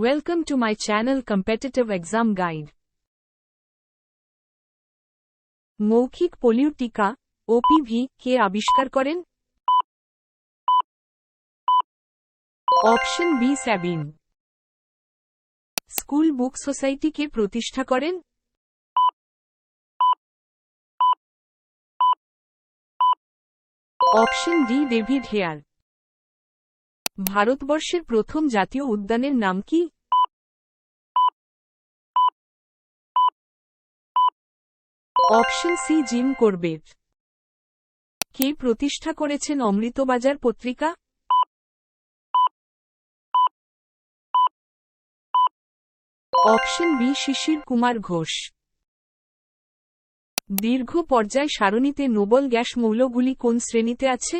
Welcome to my channel Competitive Exam Guide. মৌখিক polio টিকা OPV কে আবিষ্কার করেন? Option B Sabin. School book society কে প্রতিষ্ঠা করেন? Option D David Hare. ভারতবর্ষের প্রথম জাতীয় উদ্যানের নাম কি? Option C Jim Corbett. কে প্রতিষ্ঠা করেছেন অমৃতবাজার পত্রিকা? Option B Shishir Kumar Ghosh. দীর্ঘ পর্যায় সারণীতে নোবল গ্যাস মৌলগুলি কোন শ্রেণীতে আছে?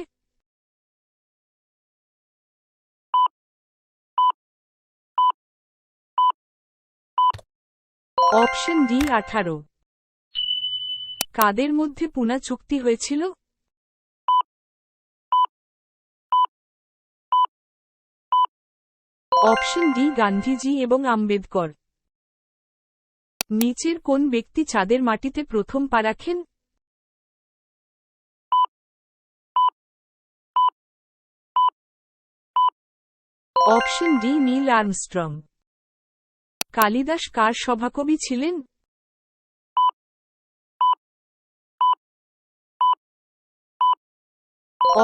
Option D 18। কাদের মধ্যে পুনা চুক্তি হয়েছিল? অপশন ডি গান্ধীজি এবং আম্বেদকর। নিচের কোন ব্যক্তি চাঁদের মাটিতে প্রথম পা রাখেন? Option D Neil Armstrong. Kalidas কার সভাকবি ছিলেন?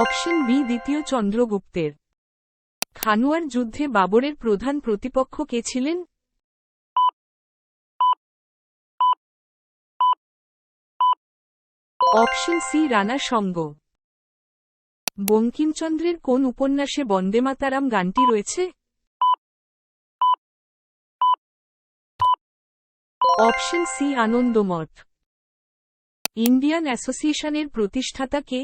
অপশন বি দ্বিতীয় চন্দ্রগুপ্তের। খানুয়ার যুদ্ধে বাবরের প্রধান প্রতিপক্ষ কে ছিলেন? অপশন সি রানা সঙ্গ। বঙ্কিমচন্দ্রের কোন উপন্যাসে বন্দে মাতারাম গানটি রয়েছে? Option C Anandamath. ইন্ডিয়ান অ্যাসোসিয়েশনের প্রতিষ্ঠাতা কে?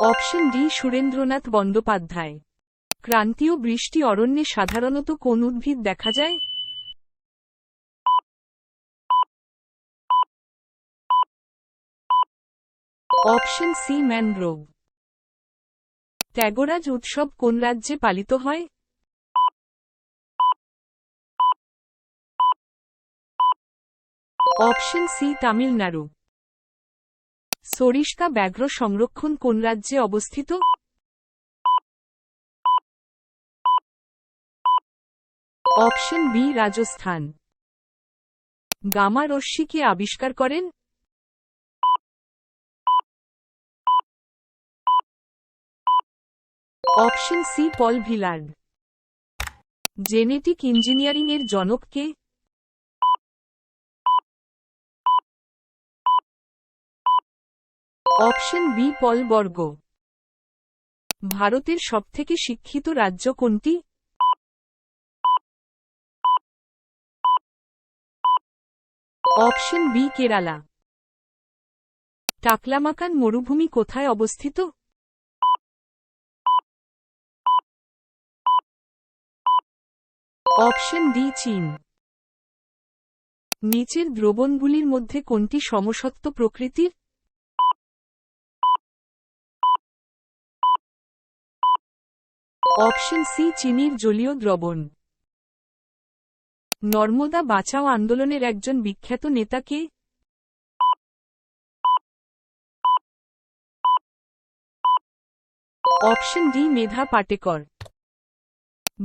Option D Surendranath Bandyopadhyay. ক্রান্তীয় বৃষ্টি অরণ্যে সাধারণত কোন উদ্ভিদ দেখা যায়? Option C mangrove. ত্যাগরাজ উৎসব কোন রাজ্যে পালিত হয়? Option C Tamil Nadu. সরিস্কা ব্যাঘ্র সংরক্ষণ কোন রাজ্যে অবস্থিত? Option B Rajasthan. গামা রশ্মি কে আবিষ্কার করেন? Option C Paul Villard. Genetic engineering এর জনক কে? অপশন বি পল বর্গ। ভারতের সবথেকে শিক্ষিত রাজ্য কোনটি? Option B Kerala. টাকলামাকান মরুভূমি কোথায় অবস্থিত? অপশন ডি চীন। নিচের দ্রবণগুলির মধ্যে কোনটি সমসত্ব প্রকৃতির? অপশন সি চিনির জলীয় দ্রবণ। নর্মদা বাঁচাও আন্দোলনের একজন বিখ্যাত নেতা কে? Option D Medha Patkar.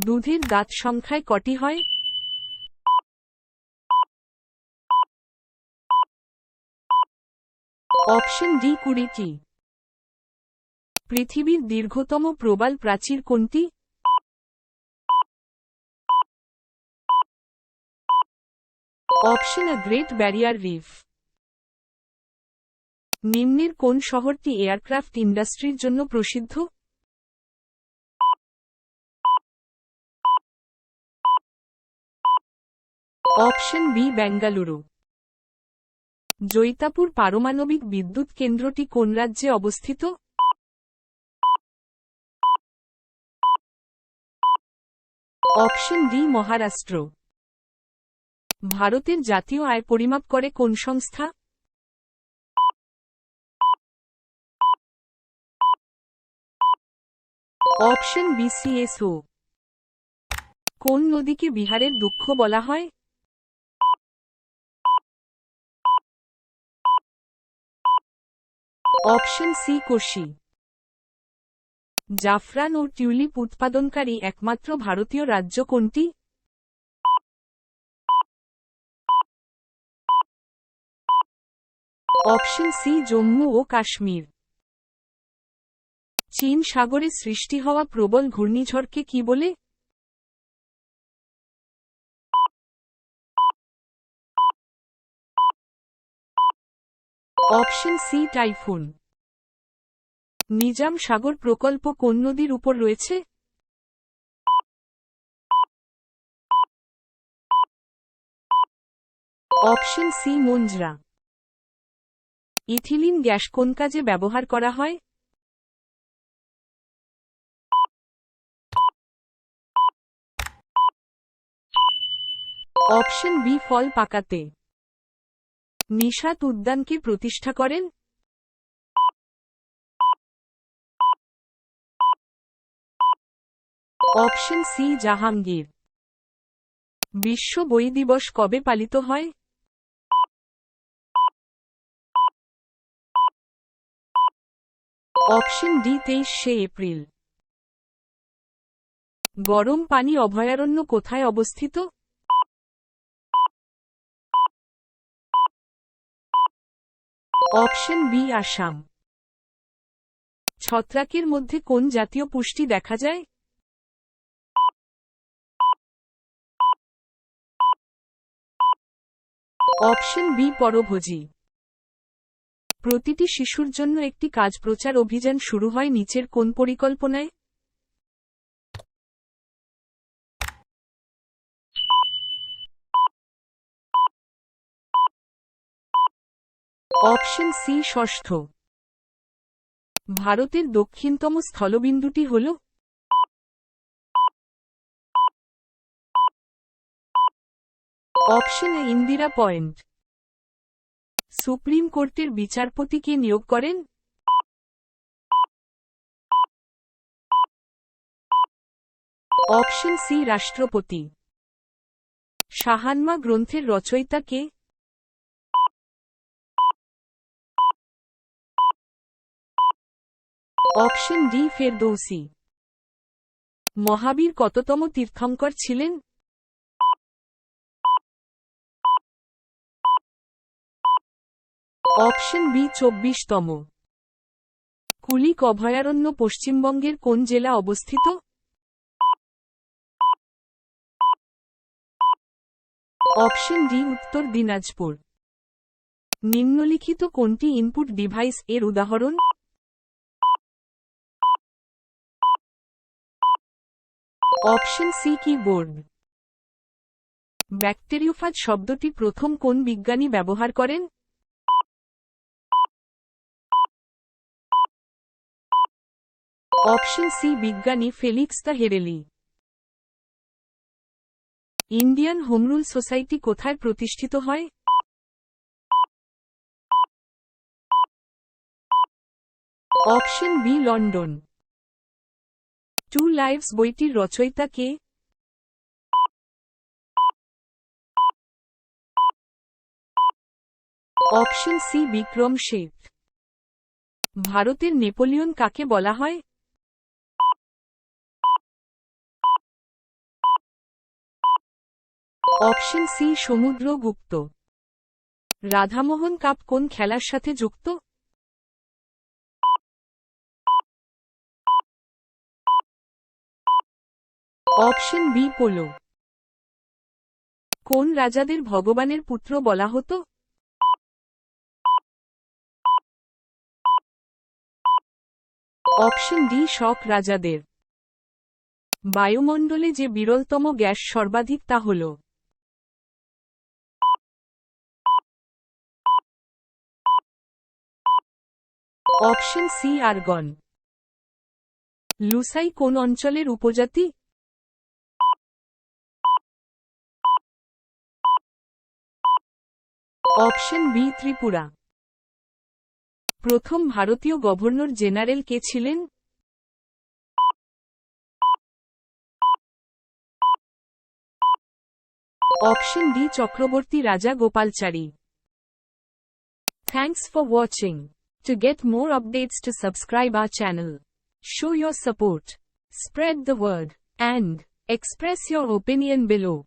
দুধের দাঁত সংখ্যায় কটি হয়? অপশন ডি 20টি। পৃথিবীর দীর্ঘতম প্রবাল প্রাচীর কোনটি? Option A Great Barrier Reef. নিম্নের কোন শহরটি এয়ারক্রাফট ইন্ডাস্ট্রির জন্য প্রসিদ্ধ? Option B Bengaluru. জৈতাপুর পারমাণবিক বিদ্যুৎ কেন্দ্রটি কোন রাজ্যে অবস্থিত? Option D Maharashtra. ভারতের জাতীয় আয় পরিমাপ করে কোন সংস্থা? Option B CSO. কোন নদীকে বিহারের দুঃখ বলা হয়? Option C Kosi. জাফরান ও টিউলিপ উৎপাদনকারী একমাত্র ভারতীয় রাজ্য কোনটি? অপশন সি জম্মু ও কাশ্মীর। চীন সাগরে সৃষ্টি হওয়া প্রবল ঘূর্ণিঝড়কে কি বলে? Option C typhoon. Nizam Sagar প্রকল্প কোন নদীর উপর রয়েছে? Option C Manjira. Ethylene gas কোন কাজে ব্যবহার করা হয়? অপশন বি ফল পাকাতে। নিশাত উদ্যানকে প্রতিষ্ঠা করেন? Option C Jahangir. বিশ্ব বই দিবস কবে পালিত হয়? অপশন ডি 23শে এপ্রিল। গরম পানি অভয়ারণ্য কোথায় অবস্থিত? Option B Assam. ছত্রাকের মধ্যে কোন জাতীয় পুষ্টি দেখা যায়? অপশন বি পরভোজী। প্রতিটি শিশুর জন্য একটি কাজ প্রচার অভিযান শুরু হয় নিচের কোন পরিকল্পনায়? অপশন সি ষষ্ঠ। ভারতের দক্ষিণতম স্থলবিন্দুটি হল? Option A Indira point. Supreme কোর্টের বিচারপতি কে নিয়োগ করেন? অপশন সি রাষ্ট্রপতি। শাহানমা গ্রন্থের রচয়িতা কে? Option D Ferdowsi. মহাবীর কততম তীর্থঙ্কর ছিলেন? Option B 24তম। কুলিক অভয়ারণ্য পশ্চিমবঙ্গের কোন জেলা অবস্থিত? অপশন ডি উত্তর দিনাজপুর। নিম্নলিখিত কোনটি ইনপুট ডিভাইস এর উদাহরণ? Option C keyboard. ব্যাকটেরিওফাজ শব্দটি প্রথম কোন বিজ্ঞানী ব্যবহার করেন? অপশন সি বিজ্ঞানী Felix d'Herelle. Indian Home Rule society কোথায় প্রতিষ্ঠিত হয়? Option B London. Two Lives বইটির রচয়িতা কে? Option C Vikram Seth. ভারতের নেপোলিয়ন কাকে বলা হয়? Option C Samudragupta. Radhamohan cup কোন খেলার সাথে যুক্ত? Option B polo. কোন রাজাদের ভগবানের পুত্র বলা হতো? অপশন ডি শক রাজাদের। বায়ুমণ্ডলে যে বিরলতম গ্যাস সর্বাধিক তা হল? Option C argon. লুসাই কোন অঞ্চলের উপজাতি? Option B Tripura. প্রথম ভারতীয় গভর্নর জেনারেল কে ছিলেন? Option D চক্রবর্তী রাজা Gopalachari. Thanks for watching. To get more updates, to subscribe our channel. Show your support. Spread the word. And express your opinion below.